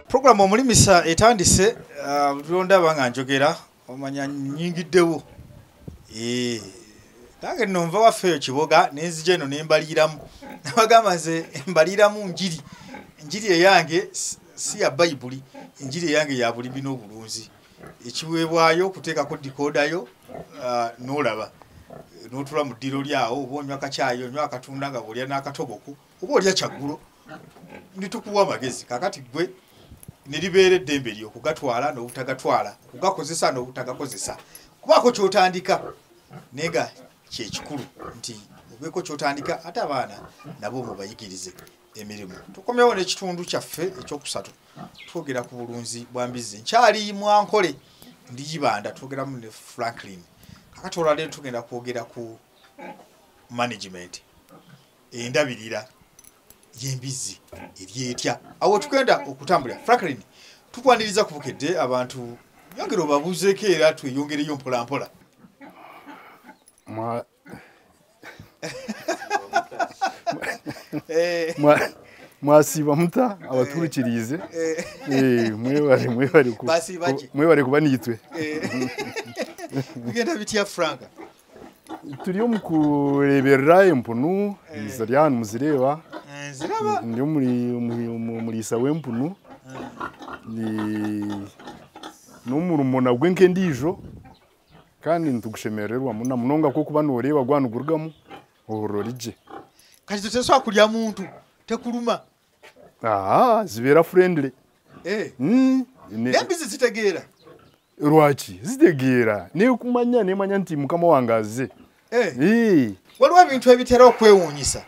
Program Omulimisa etandise tulonda banga njogera omanya nyingiddewo nange nomva wafeyo kiboga nenzije eno nembaliramu nabagamba nze embaliramu njiri eyange si ya Bayibuli njiri eyange ya bulimi n'obulunzi ekiweebwayo okuteekako dikodayo n'olaba n'otula mu ddiro lyawo oba onywa akacaayi onywa akatunda nga bw'olya n'akatogoko oba olya kyaggulo nitukuwa amagezi kakati gwe nilibeera eddembe lyo okugatwala n'obutagatwala okugakozesa n'obutagakozesa kubaako ky'otandika nega kyekikulu nti obeeko ky'otandika ate abaana nabo mubayigirize emirimu tukomyewo n'ekitundu kyaffe ekyokusatu twogera ku bulunzi bwa Embizzi nkyali Mwankole ndiyibanda twogeramu ne Franklin kakati olwaleero tugenda kwogera ku management endabirira y'Embizzi eryetya awo tugenda okutambulira Franklin tukwaniriza ku Bukedde abantu yongera obabuuzeeko era tweyongereyo mpola mpola mwasiba muta abaturukirize mwebale kuba nitwe bigenda bitya Franka turi mu kureberera empunu zariya muzireeba ndi omulisa w'empunu n'omurumuna gw'enkendiijo kandi nitugushemererwa muna munonga kuba nooreeba gwanugurugamu ororigye kati totesobola kulya muntu tekuluma zibeera friendly Embizzi zitegeera lwaki zitegeera nemanya nti mukama wange azze waliwo ebintu ebitera okwewuunyisa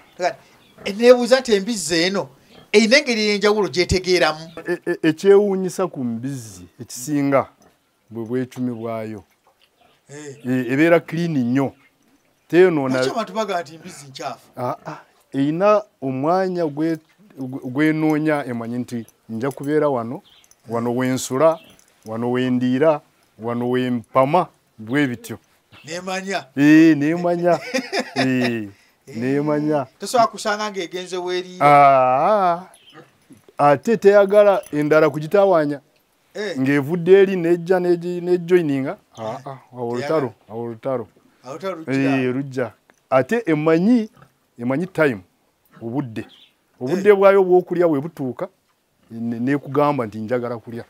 neebuuza nti Embizzi eno eyina engeri y'enjawulo gyetegeeramu ekyewuunyisa ku Mbizzi ekisinga bwe bwecumi bwayo ebeera clean nnyo abantu bagaa nti Embizzi nkyafu eyina omwanya gwenoonya emanyi nti nja kubeera wano wensula wano wendiira wano wempama bwe bityo nemanya tosobola kusanga ng'egenze weeriira ate teyagala endala kugitawaanya ng'evudde eri nejja nejoininga awo olutalo rujja ate emanyi time obudde bwayo bw'okulya bwe butuuka nekugamba nti njagala kulya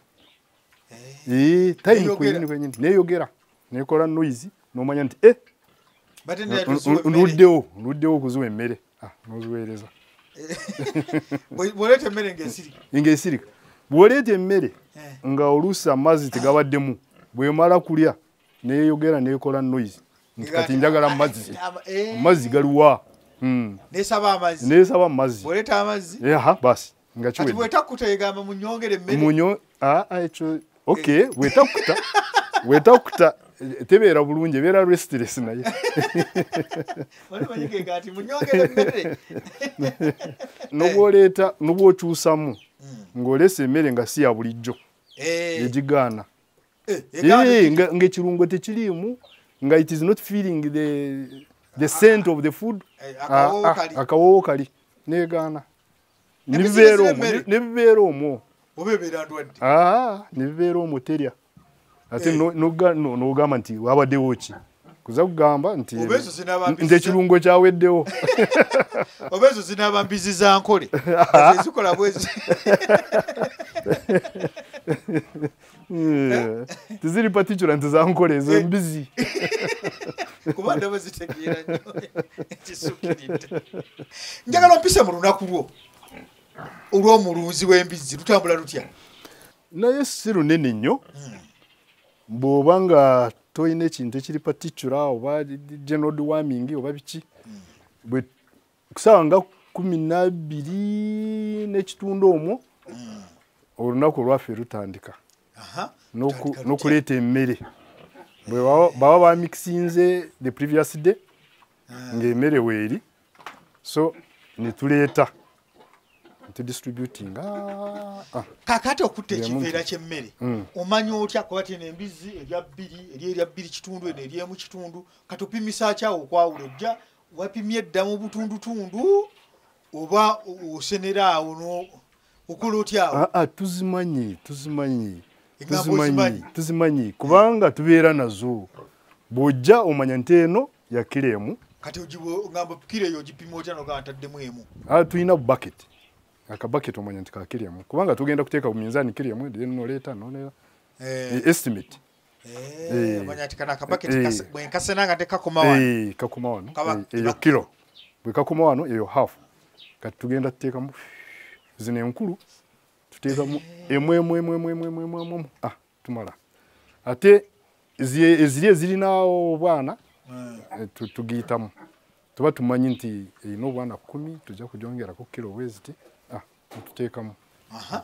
time kwenyini neyogera nekola noise nomanya nti nduddewo okuziwa emmere noziweereza ng'esirika bw'oleeta emmere nga oluusi amazzi tegabaddemu bw'emala kulya neyogera nekola noise nti kati njagala amazzi galiwa nesaba amazzi basi nga wetakuta tebeera bulungi ebeera restless naye nobwokyusamu ng'olesa emmere nga si ya bulijjo egigaana ng'ekirungo tekiriimu nga it is not feeling the scent of the food akawoowo kali negaana nebibeera omwo nebibeera omwo terya ate nogamba nti wabaddewo ki kuza kugamba nti ekirungo kyaweddewo oba ezo zinaaba Mbizzi za Nkole zikola bwezi tiziri particular nti za Nkole ezo Embizzi kuba ndaba zitegeera nnyo ekisukiridde njagala mpise mu lunaku lwo olw'omulunzi w'Embizzi lutambula lutya naye si lunene nnyo bw'oba nga toyina ekintu ekiri particular oba general deworming oba biki bwe kusaawa nga 12 n'ekitundu omwo olunaku olwaffe lutandika n'okuleeta emmere bwe baba bamixinze the previous day ng'emmere weeri so netuleeta distributing kakati okutta ekiveera ky'emmere omanya otya kuba tino Embizzi erya bbiri kitundu eno eryemu kitundu kati opimisa kyawo okwawula ojja wapimye edda mu butundutundu oba osenera awo Okulutya. Tuzimanyi kubanga tubeera nazo. Bw'ojja omanya nti eno ya kiremu. Kati ngamba kire yo gipimo otya no kantaddemu emu. Tuyina bucket. Akabucket omanya nti ka kiremu. Kubanga tugenda kuteeka ku minzaani kiremu noleeta nonera. Estimate. Omanya ati kana akabucket bwe nkasena nga tekakoma wano. Kakoma wano. Eyo kilo. Bwe kakoma wano eyo half. Kati tugenda tuteekamu zino enkulu. Tuteekamu emu. Tumala. Ate ezirina obwana tugiyitamu. Tuba tumanyi nti erina obwana 10 tujja kujongerako kilo bweziti. Tuteekamu.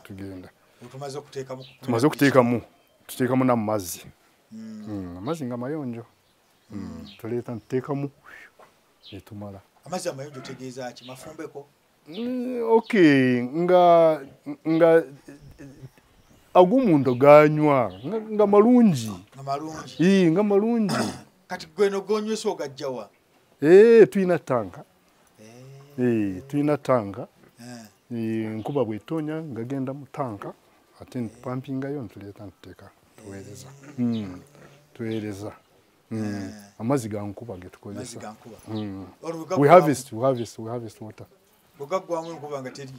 Tugenda. Tumaze okuteekamu. Tuteekamu n'amazzi. Amazzi nga mayonjo. Tuleeta ntuteekamu. Tumala. Amazzi amayonjo tegeeza ki mafumbeko? Okay, nga agumuntu ganywa nga malungi. Nga malungi. Kati gweno gonywesa ogajjawa? Tuyina tanka. Tuyina tanka. Nkuba bwetonya ngagenda mu tanka ate pumpingayo ntuleeta ntuteeka tuweereza. Tuweereza. Amazzi ga nkuba getukozesa. We harvest water. Bugagwamu enkuba nga teri.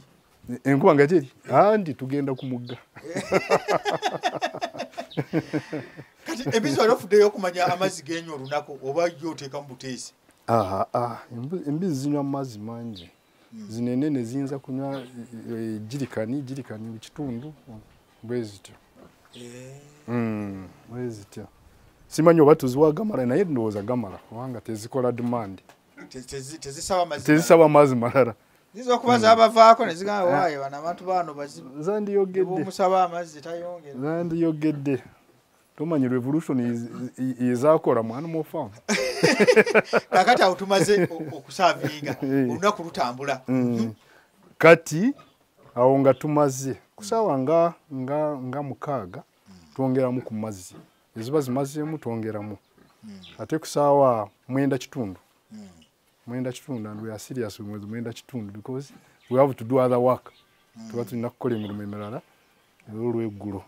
Enkuba nga teri? Andi tugenda ku mugga. Kati Embizzi walofuddeyo okumanya amazzi g'enywa olunaku oba yo oteeka mu buteesi? Embizzi zinywa amazzi mangi. Zino enene ziyinza kunywa jirikani kitundu bwezityo. Bwezityo. Simanyi oba tuziwa gamala naye ndowooza gamala kubanga tezikola demand. Tezisaba amazzi malala. Zizo kubaza abavaako ne zigamba waaye bana abantu bano bazibu. Zandiyogedde. Omusaba amazzi tayongera. Zandiyogedde. Tomanyi revolution ezakola mu animal farm. Kakati awo tumaze okusavinga olunaku lutambula. Kati awo nga tumaze kusaawa nga mukaaga twongeramu ku mazzi. Eziba zimazeemu twongeramu. Ate kusaawa 9:00. 9:00 and we are serious with 9:00 because we have to do other work. Tuba tulina kukola emirimu emirala olw'eggulo.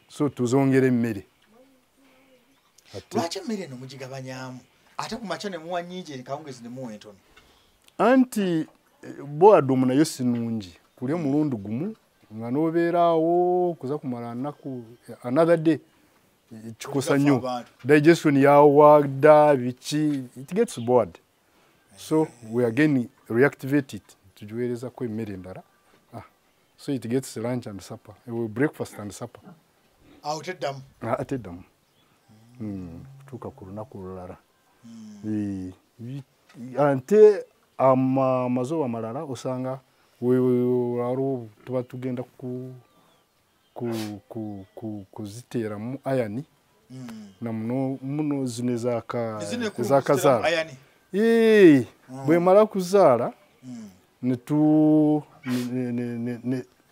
So tuzongera emmere. Lwaki emmere eno mugigabanyaamu? Ate ku makya ne muwa nnyingi kawungezi ne muwa entono? Anti boadomu nayo si nnungi. Kulya omulundi gumu nga n'obeeraawo kuza kumala nnaku another day. Chikosa nnyo. Digestion yawagda biki. It gets bored. So we again reactivate it. Tujiweereza ko emmere endala. So it gets lunch and supper. Breakfast and supper. Teddamu? Teddamu. Tutuuka ku lunaku olulala. Ante amazooba amalala osanga waliwo tuba tugenda kuziteeramu ayani na muno zino ezakazaala. Bwe mala kuzaala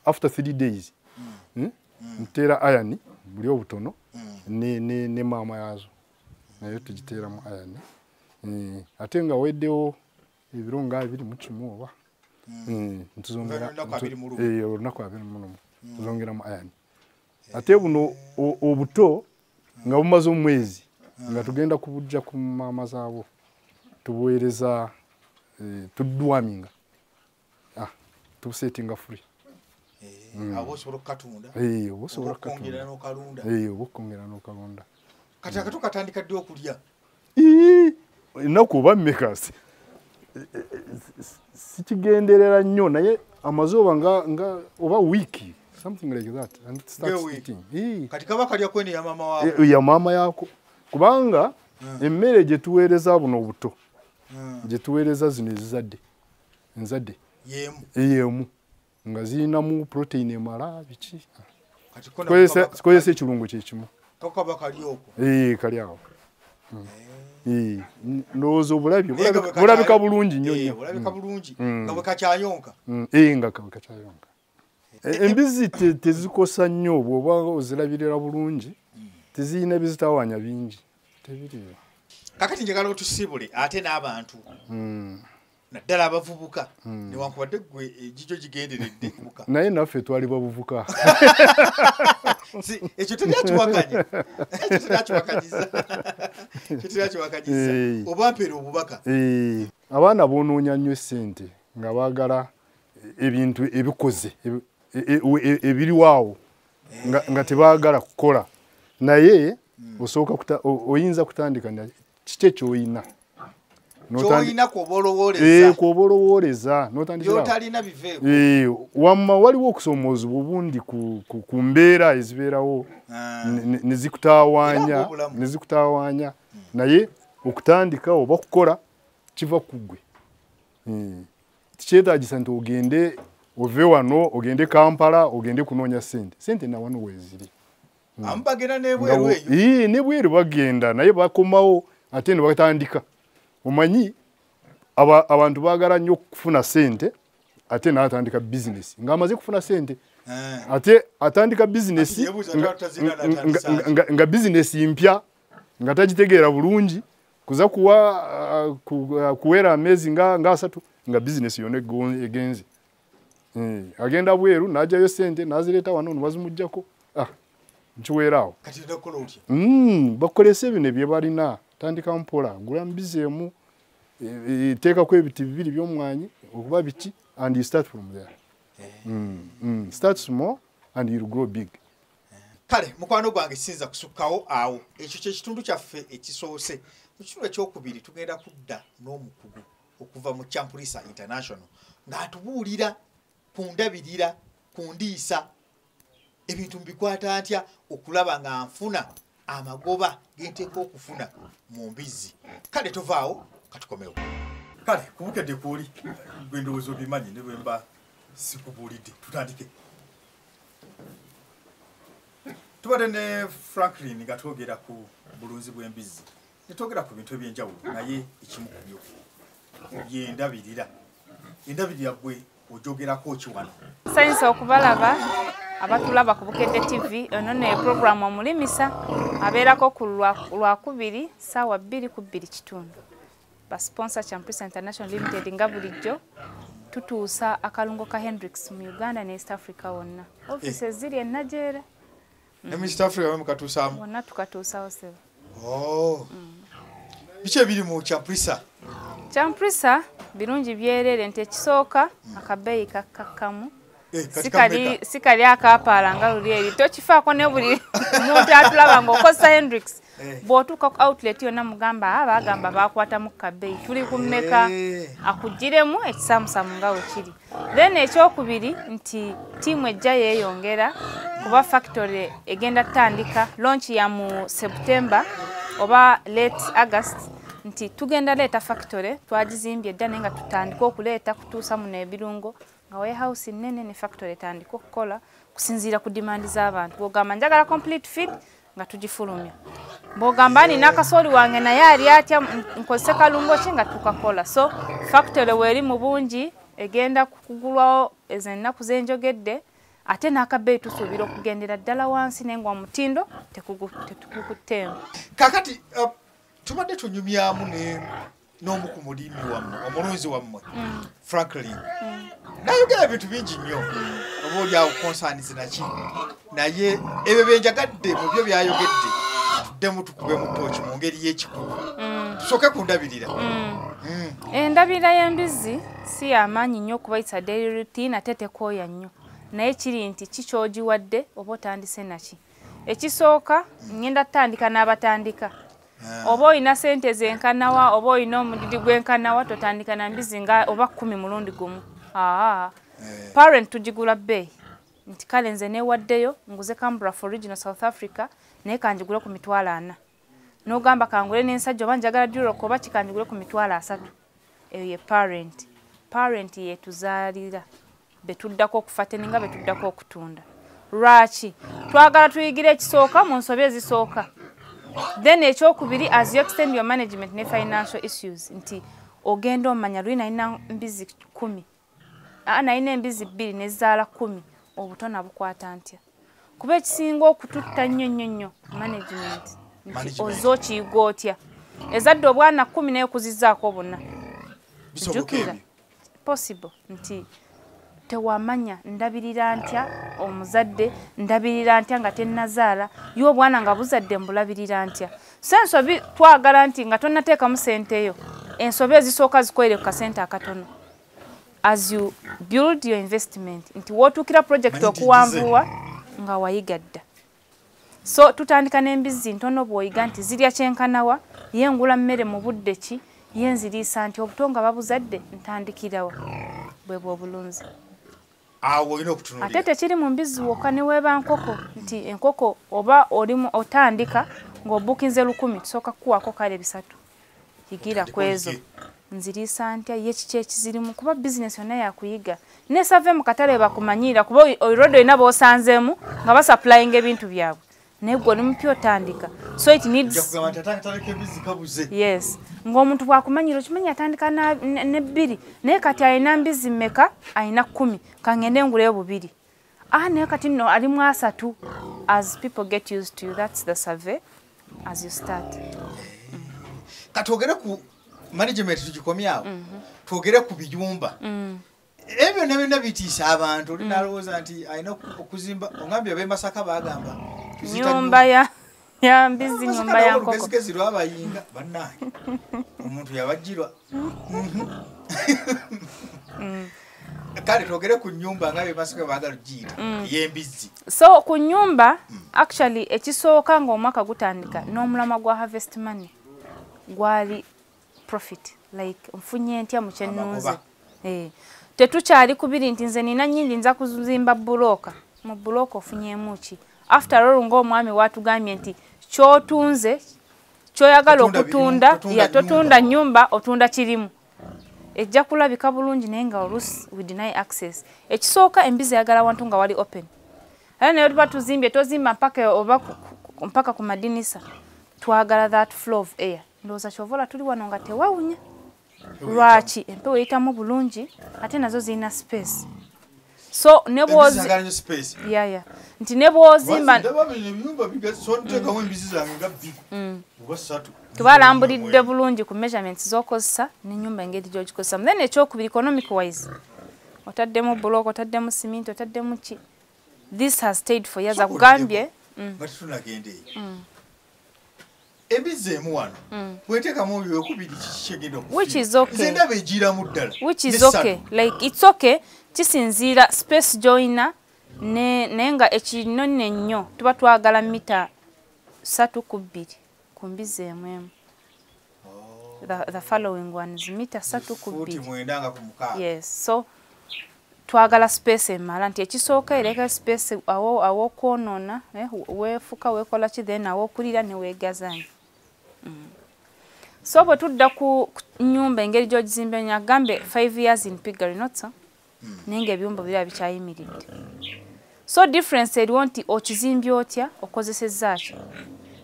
after 3 days nteera ayani buli obutono ne maama yazo nayo tugiteeramu ayani. Ate nga weddewo ebiro nga 21 oba ntuzongera olunaku 21 tuzongeramu ayani. Ate buno obuto nga bumaze omwezi nga tugenda kubujja ku maama zaabo tubuweereza tudwaminga tubusetinga free. Abo osobola okukatunda? Osobola okukatunda n'okalunda? Okukongera n'okalunda. Kati akato katandika ddi okulya? Ennaku oba mmeka sikigenderera nnyo naye amazooba nga oba wiiki something like that and it starts eating. Kati kaba kalya kwene ya maama waako? Ya maama yaako kubanga emmere gye tuweereza buno obuto gye tuweereza zino ezizadde enzadde yemu nga zirinamu protein emala biki. Tukozesa ekirungo kyekimu. Kakaba kali okwo? Kali awo. Ndowooza bulabika bulungi nnyo. Bulabika bulungi nga bwe kakyayonka? Nga bwe kakyayonka. Embizzi tezikosa nnyo bw'oba ozirabirira bulungi. Tezirina bizitawaanya bingi. Tebiriyo. Kakati njagala otusibule ate n'abantu. naddala abavubuka newankubadde gwe egijo gigenderedde muka naye naffe twali babuvuka ekyo teryakiwakanya oba mpeera obubaka abaana boonoonya nnyo ssente nga baagala ebintu ebikoze ebiriwaawo nga tebaagala kukola naye osooka oyinza kutandika kiki ekyoyina kwoba olowooleza wamma waliwo okusomoozebwa obundi ku mbeera ezibeerawo nezikutawaanya naye okutandika oba kukola kiva ku ggwe tikyetaagisa nti ogende ove wano ogende Kampala ogende kunoonya sente na wano weeziri nebweru bagenda naye bakomawo ate ne batandika omanyi abantu baagala nnyo okufuna sente ate n'atandika bizinesi ng'amaze kufuna sente ate atandika bizinesi nga bizinesi mpya nga tagitegeera bulungi kuza kuwera amezi nga 3 nga bizinesi yonna egenze agenda bweru n'ajjayo sente n'azireeta wano nebazimuggyako nkiweeraawo bakolese bino bye balina tandika mpola gula mbizi emu teekako ebiti 2 by'omwanyi okuba biki and you start from there start small and you'll grow big. Kale mukwano gwange sinza kusukkawo awo ekyo kyekitundu kyaffe ekisoose mu kitundu ekyokubiri tugenda kudda n'omukugu okuva mu Champulisa International ng'atubuulira ku ndabirira ku ndiisa ebintu mbikwata ntya okulaba nga nfuna amagoba genteeka okufuna mu Mbizzi. Kale tovaawo katukomewo. Kale kubukedde kwoli gwe ndowooza obimanyi ne bwe mba sikubuulidde tutandike. Tubadde ne Franklin nga twogera ku bulunzi bw'Embizzi ne twogera ku bintu ebyenjawulo naye ekimu ku byo by'endabirira. Endabirira gwe ojogerako ki wano? Sayinza okubalaba abatulaba ku Bukedde TV eno ne program Omulimisa abeerako ku Lwakubiri ssaawa 2:02 ba sponsor Champulisa International Limited nga bulijjo tutuusa akalungo ka Hendrix mu Uganda ne East Africa wonna. Offices ziri e Nigeria. East Africa we mukatuusaamu? Wonna tukatuusaawo sebo. Biki ebiri mu Champulisa? Champulisa birungi byerere nti ekisooka akabeeyi kakkamu. Sikali akapaala nga luli eri tokifaako ne buli muntu atulaba ng'okozesa Hendrix bw'otuuka ku outlet yonna mugamba bagamba bakwata mu kabeeyi tuli ku mmeka akugiremu ekisaamusaamu nga we kiri. Then ekyokubiri nti tiimu ejja yeeyongera kuba factory egenda tandika launch ya mu September oba late August nti tugenda leeta factory twagizimbye dda naye nga tutandika okuleeta kutuusa mu n'ebirungo nga warehouse nene ne factory tandika okukola kusinziira ku demand z'abantu. Bw'ogamba njagala complete feed nga tugifulumya. Bw'ogamba nina akasooli wange naye ali atya nkozese kalungo ki nga tukakola. So factory weeri mu bungi egenda kugulwawo ezo ennaku zenjogedde ate n'akabeeyi tusuubira okugendera ddala wansi naye nga omutindo tetukukutteemu. Kakati tubadde tunyumyamu n'omu ku mulimi wammwe omulunzi wammwe Franklin nayogera ebintu bingi nnyo oba oli awo konsaanizi naki naye ebyo byenjagadde mu byo byayogedde tuddemu tukube mu ttooki mu ngeri y'ekikugu tusooke ku ndabirira. Endabirira y'Embizzi si y'amaanyi nnyo okuba it's daily routine ate tekooya nnyo naye kiri nti kikyogiwadde oba otandise naki. Ekisooka ngenda tutandika n'abatandika. Oba olina sente zenkanawa oba olina omudidi gwenkanawa totandika na Mbizzi nga oba 10 mulundi gumu. Parent tugigula bbeeyi nti kale nze neewaddeyo nguze Canberra for Regional South Africa naye kanjigule ku $40. N'ogamba kangule n'ensajja oba njagala Duroc oba kikanjigule ku $3. Eyo ye parent. Parent yeetuzaalira betuddako okufa nga betuddako okutunda. Lwaki? Twagala tuyigire ekisooka mu nsobi ezisooka. Then ekyokubiri as you extend your management ne financial issues nti ogenda omanya lwina ina Mbizzi 10 naina Embizzi 2 nezaala 10 obutona bukwata ntya kuba ekisinga okututta nnyo management nti ozookiyiga otya ezadde obwana 10 naye kuzizzaako bonna jjukira possible nti tewamanya ndabirira ntya omuzadde ndabirira ntya nga tennazaala y'obwana nga buzadde mbulabirira ntya so ensobi twagala nti nga tonnateekamu sente yo ensobi ezisooka zikwere ku kasente akatono as you build your investment nti wootuukira project okuwanvuwa nga wayiga dda so tutandika n'embizzi ntono bw'oyiga nti zirya kyenkanawa yengula mmere mu budde ki yenziriisa nti obuto nga babuzadde ntandikirawa bwe bw'obulunzi ate tekiri mu mbizzi wokka ne weeba nkoko nti enkoko oba olimu otandika ng'obukinze 1,000 tusooka kukuwaako kale 3 yigira ku ezo nziriisa ntya ye kiki ekizirimu kuba bizinesi yonna yakuyiga nesave mu katale bakumanyiira kuba oirodo olina b'osanzeemu nga basaplayinga ebintu byabwe naye gwe oli mupya otandika so it needs yes ng'omuntu bwakumanyiira okimanyi atandika ne 2 naye kati alina mbizi mmeka alina 10 kangende nguleyo 2 naye kati nno alimu 3 as people get used to you that's the survey as you start katwogere ku management tugikomyawo twogere ku biyumba ebyo byonna bitiisa abantu olinalowooza nti alina okuzimba ongambye ab'emasaka bagamba nyumba ya mbizi nyumba ya nkoko lugezigezi lwabayinga bannange omuntu yabajjirwa kale twogere ku nyumba nga b'emasaka baagala ogiyita y'embizzi so ku nyumba actually ekisooka ng'omwaka gutandika n'omulamwa gwa harvest money gwali profit like nfunye ntya mu kyennuuze tetukyali kubiri nti nze nina nnyingi nza kuzimba bulooka mu bulooka ofunyemu ki after all ng'omwami watugambye nti kyotunze kyoyagala okutunda totunda nnyumba otunda kirimu ejja kulabika bulungi naye nga oluusi we deny access ekisooka embizi yagala wantu nga wali open era naye tuba tuzimbye tozimba mpaka ku madinisa twagala that flow of air ndowooza kyovola tuli wano nga tewawunya lwaki empewo eyitamu bulungi ate nazo zirina space so nti ne bw'ozimba tubalambulidde bulungi ku measurements z'okozesa n'ennyumba engeri gy'ogikozesamu then ekyokubiri economic wise otaddemu block otaddemu cement otaddemu ki this has stayed for years akugambye Embizzi emu wano bw'eteekamu ebyokubiri kikigenda which is okay nze ndaba egiramu ddala which is okay like it's okay kisinziira space joiner naye nga ekinone nnyo tuba twagala mita 3 ku 2 ku mbizzi emu the following ones mita 3 ku 2 yes so twagala space emala nti ekisooka ereka space awo kwonoona weefuka weekola ki then awokulira ne weegazanya so bwe tudda ku nnyumba engeri gy'ogizimba nyagambe 5 years in Piggery not so naye ng'ebyumba biriba bikyayimiridde so difference eriwo nti okizimbye otya okozesezza ki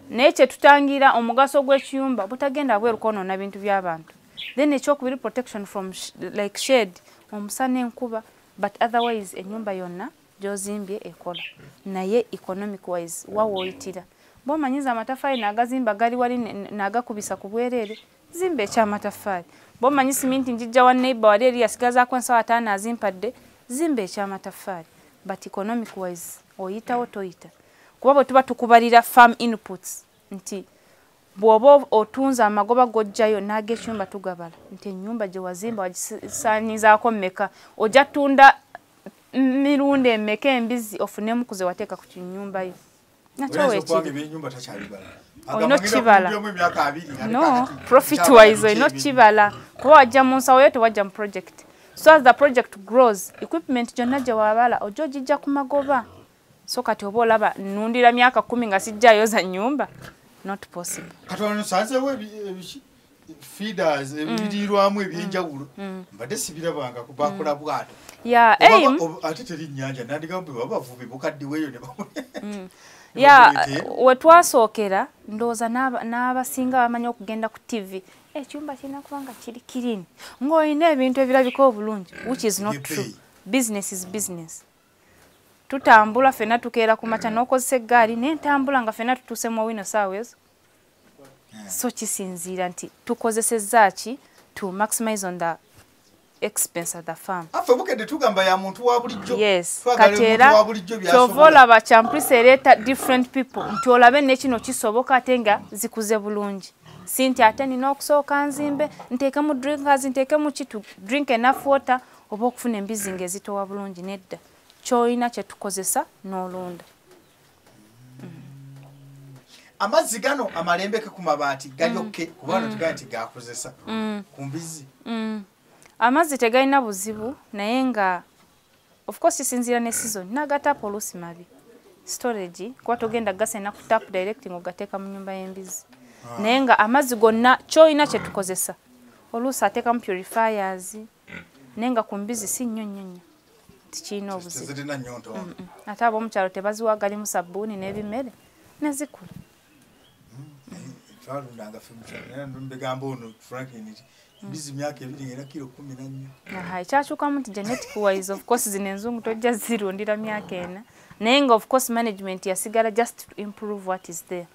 naye kye tutangira omugaso gw'ekiyumba butagenda bweru kwonoona bintu by'abantu then ekyokubiri protection from like shade omusana enkuba but otherwise ennyumba yonna gy'ozimbye ekola naye economic wise wawoyitira bw'omanyiza amataffaali n'agazimba gali wali n'agakubisa ku bwereere zimba eky'amataffaali bw'omanyi siminti njijja wa neighbor wali eri yasigazaako ensawo 5 azimpadde zimba eky'amataffaali but economic wise oyitawo toyita kuba bwe tuba tukubalira farm inputs nti bw'oba otunza amagoba gojjayo n'ag'ekyumba tugabala nti ennyumba gye wazimba wagisaanyizaako mmeka ojja tunda mirundi emmeka embizzi ofunemu kuze wateeka ku kinyumba yo nakyo weekiri olina okukibala no profit wise olina okukibala kuba wajja mu nsawo yo tewajja mu project so as the project grows equipment gyonna gye wabala ojja ogijja ku magoba so kati oba olaba nnundira myaka 10 nga sijjayo za nnyumba not possible katono sanzewo feeders ebirirwamu ebyenjawulo mbadde sibirabanga kubakula bwato ate teri nnyanja nandigambe babavubi bukaddiweeyo ne we twasookera ndowooza n'abasinga bamanyi okugenda ku TV ekyumba kirina kubanga kiri kirini ng'olina ebintu ebirabika obulungi which is not true business is business tutambula fena tukeera ku makya n'okozesa eggaali n'entambula nga fena tutuuse mu wino saawa ezo so kisinziira nti tukozesezza ki to maximize on the expense at the farm. Afa Bukedde tugamba ya muntu wa bulijjo. Yes. Katera chovola ba champrise ereta different people. Nti olabe ne kino kisoboka atenga zikuze bulungi. Sinti ate nina okusooka nzimbe nteeke mu drinkers nteeke mu kitu drink enough water oba okufuna embizzi ng'ezitowa bulungi nedda. Kyolina kye tukozesa n'olunda. Amazzi gano amalembeke ku mabaati galyokke kubanga tugaa nti gakozesa ku mbizzi. Amazzi tegalina buzibu naye nga of course kisinziira ne season n'agatapu oluusi mabi. Storage kuba togenda gasena ku tap direct ng'ogateeka mu nnyumba y'embizzi. Naye nga amazzi gonna kyolina kye tukozesa. Oluusi ateekamu purifiers naye nga ku mbizzi si nnyo nnyo. Tikirina obuzibu. Ate ab'omukyalo tebaziwa galimu sabbuuni n'ebimere nezikula. Twalundanga ffe mbegamba ono Franklin mbizi myaka 2 era kilo 14. Aha ekyakyukamu nti genetic wise of course zino enzungu tojja zirundira myaka 4. Naye nga of course management yasigala just to improve what is there.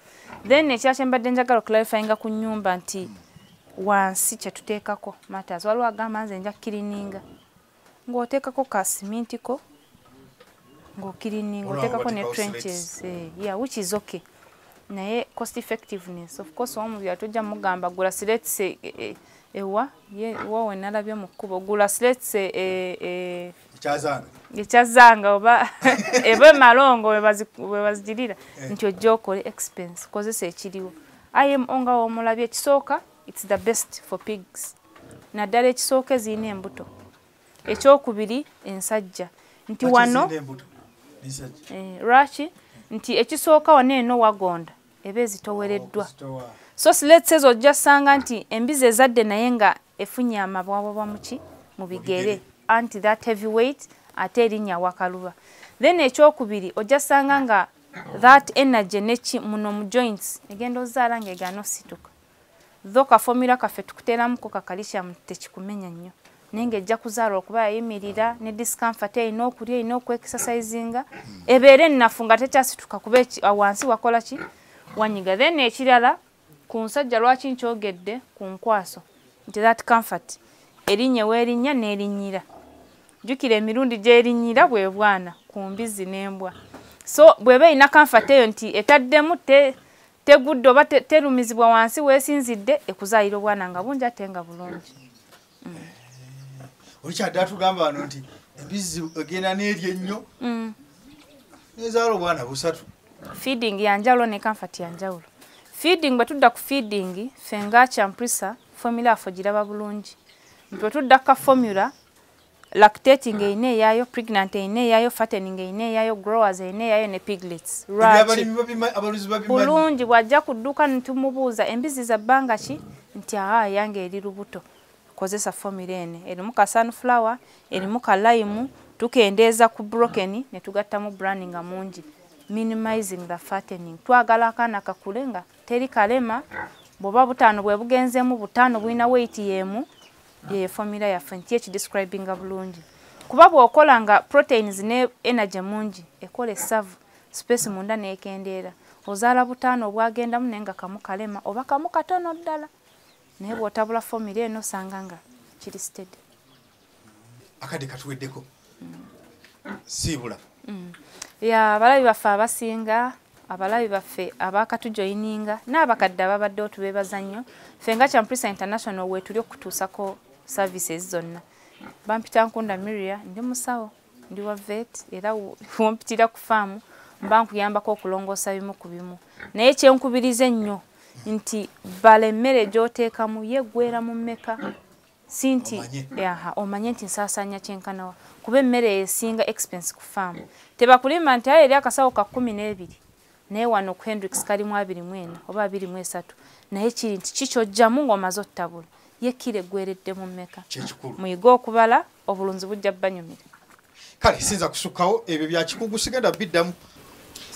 Then ekyakyembadde njagala clarifyinga ku nnyumba nti wansi kye tuteekako matters waliwo agamba nze nja kirininga ng'oteekako ka simintiko ng'okirininga oteekako ne trenches yeah which is okay. Naye cost effectiveness of course omubya tojja mugamba gula slats ewa wowe nalabye mu kkubo gula slats ekyazanga oba ebe malongo webazigirira nti ojja okole expense kozesa ekiriwo. I am onga omulabye ekisooka it's the best for pigs. Naddala ekisooka ezirina embuto. Ekyokubiri ensajja nti wano rachi nti ekisooka wano eno wagonda ebe ezitowereddwa. So let's say ojja sanga nti embizi ezadde naye nga efunye amabwabwa muki mu bigere anti that heavyweight ate erinnya wakaluba. Then ekyokubiri ojja sanga nga that energy nechi muno mu joints egenda ozaala ng'egaana osituka. Dhoka formula kaffe tukuteeramu ko kakalishamu tekikumenya nnyo. Nenge ejja kuzaala okuba yayimirira ne discomfort erina okulya erina okwekisasayizinga ebeere nnafu nga tekyasituka kuba wansi wakola ki wanyiga. Then ekirala ku nsajja lwaki nkyogedde ku nkwaso nti that comfort erinnya weerinnya n'erinnyira. Jjukira emirundi gy'erinnyira bwe bwana ku mbizzi n'embwa. So bw'eba erina comfort eyo nti etaddemu tegudde oba terumizibwa wansi weesinzidde ekuzaalira obwana nga bungi ate nga bulungi. Olikyadde atugamba wano nti embizzi egenda n'erya ennyo nezaala obwana busatu. Feeding yanjawulo ne comfort yanjawulo. Feeding bwe tudda ku feeding ffe nga champrisa formula afo giraba bulungi. Bwe tudda ka formula lactating erina eyaayo, pregnant erina eyaayo, fattening erina eyaayo, growers erina eyaayo ne piglets. Bulungi bw'ajja ku dduuka nitumubuuza embizzi za bbanga ki nti yange eri lubuto. Kozesa formula ene erimu ka sunflower erimu ka lime tukendeeza ku broken ne tugattamu browning nga mungi minimizing the fattening. Twagala akaana kakule nga teri kalema bw'oba butaano bwe bugenzeemu butaano bulina weight yemu ye formula yaffe nti ekidescribing bulungi kuba bw'okola nga proteins ne energy mungi ekola esavu space munda n'ekendeera ozaala butaano obwagendamu naye nga kamu kalema oba kamu katono ddala. Naye bw'otabula formula eno osanga nga kiri steady. Akadde katuweddeko siibula. Abalabi baffe abasinga abalabi baffe abakatujoyininga n'abakadde ababadde otubeebaza nnyo ffe nga Champrisa International weetuli okutuusako services zonna. Bampita Nkunda Miria ndi musawo ndi wa vet era wompitira ku faamu mba nkuyambako okulongoosa bimu ku bimu. Naye kyenkubiriza ennyo nti bala emmere gy'oteekamu yeggwera mu mmeka sinti omanye nti nsaasaanya kyenkanawa kuba emmere esinga expense ku faamu. Tebakulima nti ayo eri akasawo ka 12 naye wano ku Hendrix kalimu 24 oba 23 naye kiri nti kikyojjamu ng'omaze ottabula yekkira eggweredde mu mmeka. Muyiga okubala obulunzi bujja bbanyumira. Kale sinza kusukkawo ebyo bya kikugu sigenda biddamu.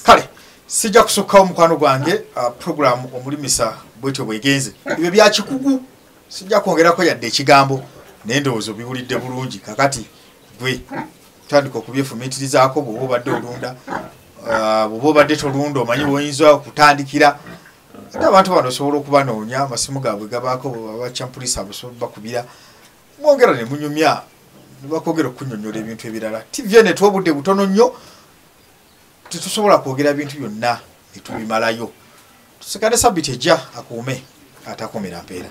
Kale sijja kusukkawo mukwano gwange program Omulimisa bwetyo bwegenze. Ebyo bya kikugu sijja kwongerako yadde ekigambo naye ndowooza biwulidde bulungi. Kakati gwe tandika okubyefumiitirizaako bw'oba obadde olunda bw'oba obadde tolunda omanyi bw'oyinza okutandikira. Ate abantu bano osobola okubanoonya amasimu gaabwe gabaako aba Champrisa basobola bakubira mwongera ne munyumya bakwogera okunyonnyola ebintu ebirala TV ne twobudde butono nnyo tetusobola kwogera bintu byonna ne tubimalayo tusikane sabiti ejja akuume atakomera mpeera